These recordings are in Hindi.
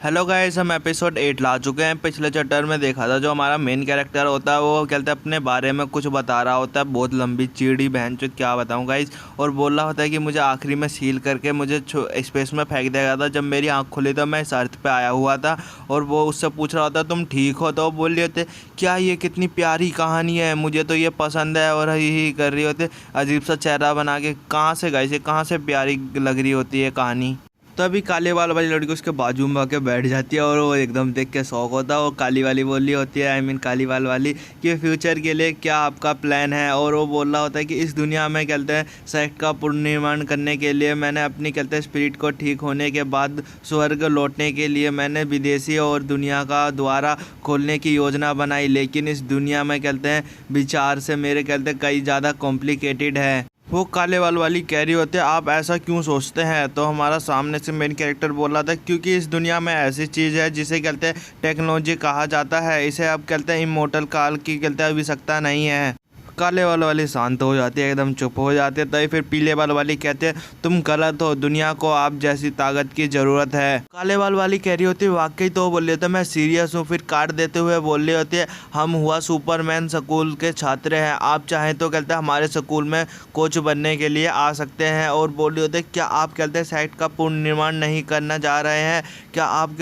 हेलो गाइस, हम एपिसोड 8 ला चुके हैं। पिछले चैप्टर में देखा था जो हमारा मेन कैरेक्टर होता है वो कहते हैं अपने बारे में कुछ बता रहा होता है। बहुत लंबी चीड़ी बहनचोद क्या बताऊं गाइस। और बोल रहा होता है कि मुझे आखिरी में सील करके मुझे स्पेस में फेंक दिया गया था। जब मेरी आँख खुली तो मैं इस अर्थ पे आया हुआ था। और वो उससे पूछ रहा होता तुम ठीक हो, तो वो बोल रहे होते क्या ये कितनी प्यारी कहानी है, मुझे तो ये पसंद है। और ही कर रही होते अजीब सा चेहरा बना के। कहाँ से गाइस, ये कहाँ से प्यारी लग रही होती है कहानी। तो अभी काले बाल वाली लड़की उसके बाजू में आके बैठ जाती है और वो एकदम देख के शौक होता है। और काली वाली बोल रही होती है, काली बाल वाली, कि फ्यूचर के लिए क्या आपका प्लान है। और वो बोल रहा होता है कि इस दुनिया में कहते हैं सेक्ट का पुनर्निर्माण करने के लिए मैंने अपनी कहते हैं स्पिरिट को ठीक होने के बाद स्वर्ग लौटने के लिए मैंने विदेशी और दुनिया का द्वारा खोलने की योजना बनाई। लेकिन इस दुनिया में कहते हैं विचार से मेरे कहते कई ज़्यादा कॉम्प्लिकेटेड है। वो काले बाल वाली कह रही होती है आप ऐसा क्यों सोचते हैं। तो हमारा सामने से मेन कैरेक्टर बोल रहा था क्योंकि इस दुनिया में ऐसी चीज़ है जिसे कहते हैं टेक्नोलॉजी कहा जाता है। इसे अब कहते हैं इमोर्टल काल की कहते हैं आवश्यकता नहीं है। काले बाल वाली शांत हो जाती है, एकदम चुप हो जाती है। तभी फिर पीले बाल वाली कहते हैं तुम गलत हो, दुनिया को आप जैसी ताकत की ज़रूरत है। काले बाल वाली कह रही होती है वाकई तो बोल रही होती है मैं सीरियस हूँ। फिर काट देते हुए बोल रही होती है हम हुआ सुपरमैन स्कूल के छात्र हैं, आप चाहें तो कहते हैं हमारे स्कूल में कोच बनने के लिए आ सकते हैं। और बोल रही होती है क्या आप कहते हैं साइट का पुनर्निर्माण नहीं करना चाह रहे हैं, क्या आप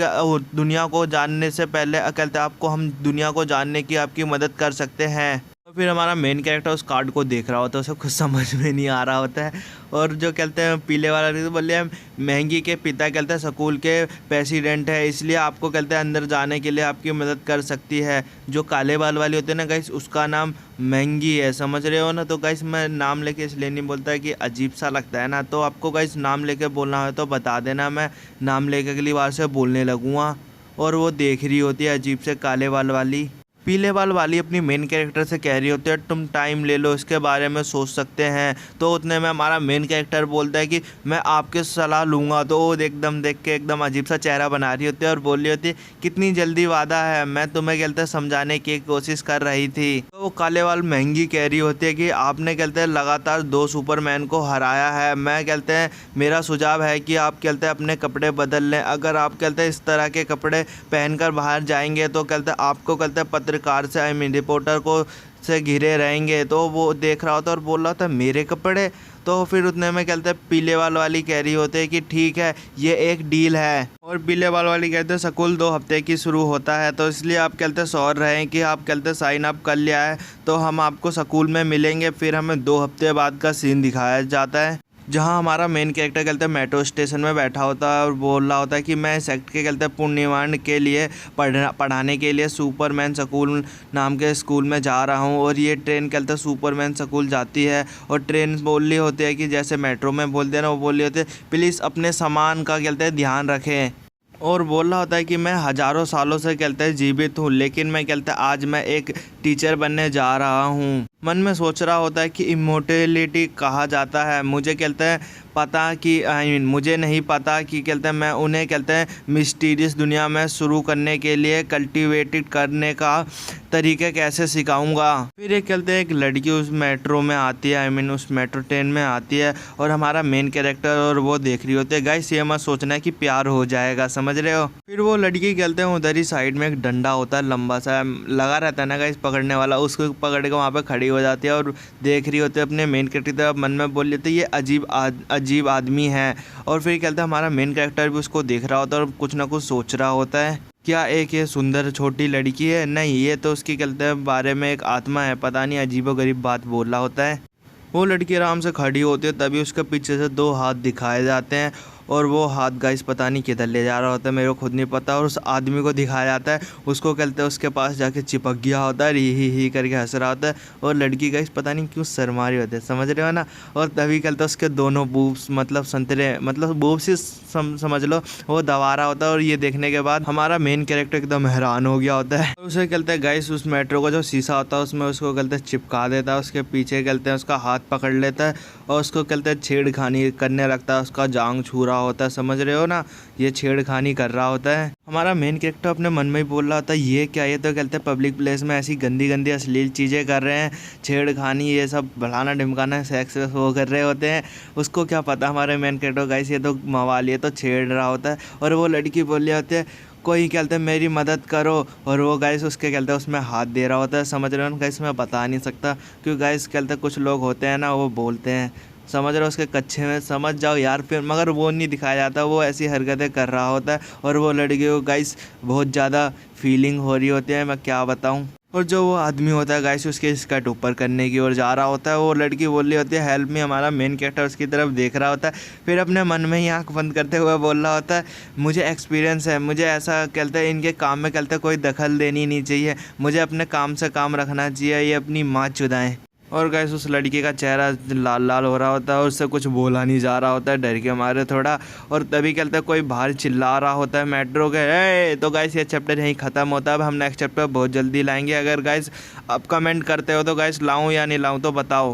दुनिया को जानने से पहले कहते हैं आपको हम दुनिया को जानने की आपकी मदद कर सकते हैं। तो फिर हमारा मेन कैरेक्टर उस कार्ड को देख रहा होता है, उसे कुछ समझ में नहीं आ रहा होता है। और जो कहते हैं पीले वाला तो बोले हम महंगी के पिता कहते हैं स्कूल के प्रेसिडेंट है, इसलिए आपको कहते हैं अंदर जाने के लिए आपकी मदद कर सकती है। जो काले बाल वाली होते हैं ना गाइस, उसका नाम महंगी है, समझ रहे हो ना। तो गाइस मैं नाम लेके इसलिए नहीं बोलता है कि अजीब सा लगता है ना। तो आपको गाइस नाम लेके बोलना है तो बता देना, मैं नाम लेके अगली बार से बोलने लगूँगा। और वो देख रही होती है अजीब से काले बाल वाली। पीले बाल वाली अपनी मेन कैरेक्टर से कह रही होती है तुम टाइम ले लो, इसके बारे में सोच सकते हैं। तो उतने में हमारा मेन कैरेक्टर बोलता है कि मैं आपके सलाह लूँगा। तो वो एकदम देख के एकदम अजीब सा चेहरा बना रही होती है और बोल रही होती है कितनी जल्दी वादा है, मैं तुम्हें कहते हैं समझाने की कोशिश कर रही थी। तो वो काले वाल महंगी कह रही होती है कि आपने कहते हैं लगातार 2 सुपरमैन को हराया है। मैं कहते हैं मेरा सुझाव है कि आप कहते हैं अपने कपड़े बदल लें। अगर आप कहते हैं इस तरह के कपड़े पहनकर बाहर जाएंगे तो कहते हैं आपको कहते हैं पत्रकार से रिपोर्टर को से घिरे रहेंगे। तो वो देख रहा होता और बोल रहा था मेरे कपड़े। तो फिर उतने में कहते हैं पीले बाल वाली कह रही होते हैं कि ठीक है ये एक डील है। और पीले बाल वाली कहते हैं स्कूल 2 हफ्ते की शुरू होता है, तो इसलिए आप कहते हैं श्योर रहें कि आप कहते हैं साइन अप कर लिया है तो हम आपको स्कूल में मिलेंगे। फिर हमें 2 हफ्ते बाद का सीन दिखाया जाता है जहां हमारा मेन कैरेक्टर कहते हैं मेट्रो स्टेशन में बैठा होता है और बोल रहा होता है कि मैं सेक्ट के कहते हैं पुनर्निर्माण के लिए पढ़ाने के लिए सुपरमैन स्कूल नाम के स्कूल में जा रहा हूं। और ये ट्रेन कहते हैं सुपरमैन स्कूल जाती है और ट्रेन बोल रही होती है कि जैसे मेट्रो में बोलते हैं ना, वो बोल रही होती है प्लीज़ अपने सामान का कहते हैं ध्यान रखें। और बोल रहा होता है कि मैं हज़ारों सालों से कहते हैं जीवित हूँ, लेकिन मैं कहते हैं आज मैं एक टीचर बनने जा रहा हूँ। मन में सोच रहा होता है कि इमोर्टेलिटी कहा जाता है, मुझे कहते हैं पता कि मुझे नहीं पता कि कहते हैं मैं उन्हें कहते हैं मिस्टीरियस दुनिया में शुरू करने के लिए कल्टिवेटेड करने का तरीके कैसे सिखाऊंगा। फिर एक कहते हैं एक लड़की उस मेट्रो में आती है, उस मेट्रो ट्रेन में आती है और हमारा मेन कैरेक्टर और वो देख रही होती है। गाइस ये मत सोचना है कि प्यार हो जाएगा, समझ रहे हो। फिर वो लड़की कहते हैं उधर ही साइड में एक डंडा होता है लंबा सा लगा रहता है ना गाइस पकड़ने वाला, उसको पकड़ के वहाँ पे खड़ी हो जाती है और देख रही होती है अपने मेन कैरेक्टर तरफ। मन में बोल लेते ये अजीब आदमी है। और फिर कहते हैं हमारा मेन कैरेक्टर भी उसको देख रहा होता है और कुछ ना कुछ सोच रहा होता है, क्या एक ये सुंदर छोटी लड़की है, नहीं ये तो उसकी कहते हैं बारे में एक आत्मा है, पता नहीं अजीबोगरीब बात बोल रहा होता है। वो लड़की आराम से खड़ी होती है, तभी उसके पीछे से 2 हाथ दिखाए जाते हैं और वो हाथ गाइस पता नहीं किधर ले जा रहा होता है, मेरे को खुद नहीं पता। और उस आदमी को दिखाया जाता है, उसको कहते हैं उसके पास जाके चिपक गया होता है, ही करके हंस रहा होता है। और लड़की गाइस पता नहीं क्यों शर्मा रही होती है, समझ रहे हो ना। और तभी कहते हैं उसके दोनों बूब्स मतलब संतरे मतलब बूब्स ही समझ लो वो दबा रहा होता है। और ये देखने के बाद हमारा मेन कैरेक्टर एकदम हैरान हो गया होता है। उसे कहते हैं गाइस उस मेट्रो का जो शीशा होता है उसमें उसको कहते हैं चिपका देता है, उसके पीछे कहते हैं उसका हाथ पकड़ लेता है और उसको कहते हैं छेड़खानी करने लगता है, उसका जांग छू रहा होता है, समझ रहे हो ना, ये छेड़खानी कर रहा होता है। हमारा मेन कैरेक्टर अपने मन में ही बोल रहा होता है ये क्या, ये तो कहते हैं पब्लिक प्लेस में ऐसी गंदी गंदी अश्लील चीज़ें कर रहे हैं, छेड़खानी ये सब बढ़ाना ढिमकाना सेक्स वो कर रहे होते हैं। उसको क्या पता हमारे मेन कैरेक्टर गाइस ये तो मवाली है तो छेड़ रहा होता है। और वो लड़की बोल रही होती है कोई कहते हैं मेरी मदद करो, और वो गाइस उसके कहते हैं उसमें हाथ दे रहा होता है। समझ रहे हो गाइस, मैं बता नहीं सकता क्योंकि गाइस कहते हैं कुछ लोग होते हैं ना, वो बोलते हैं, समझ रहे हो, उसके कच्चे में समझ जाओ यार फिर, मगर वो नहीं दिखाया जाता, वो ऐसी हरकतें कर रहा होता है और वो लड़की को गाइस बहुत ज़्यादा फीलिंग हो रही होती है, मैं क्या बताऊँ। और जो वो आदमी होता है गाइस उसके स्कर्ट ऊपर करने की ओर जा रहा होता है, वो लड़की बोल रही होती है हेल्प मी, हमारा मेन कैरेक्टर उसकी तरफ देख रहा होता है, फिर अपने मन में ही आंख बंद करते हुए बोल रहा होता है मुझे एक्सपीरियंस है, मुझे ऐसा कहते हैं इनके काम में कहते हैं कोई दखल देनी नहीं चाहिए, मुझे अपने काम से काम रखना चाहिए, ये अपनी माँ चुदाएं। और गाइस उस लड़की का चेहरा लाल लाल हो रहा होता है और उससे कुछ बोला नहीं जा रहा होता है डर के मारे थोड़ा। और तभी कहते हैं कोई बाहर चिल्ला रहा होता है मेट्रो के, तो गाइस ये चैप्टर यहीं ख़त्म होता है। अब हम नेक्स्ट चैप्टर बहुत जल्दी लाएंगे। अगर गाइस आप कमेंट करते हो तो गाइस लाऊं या नहीं लाऊं तो बताओ।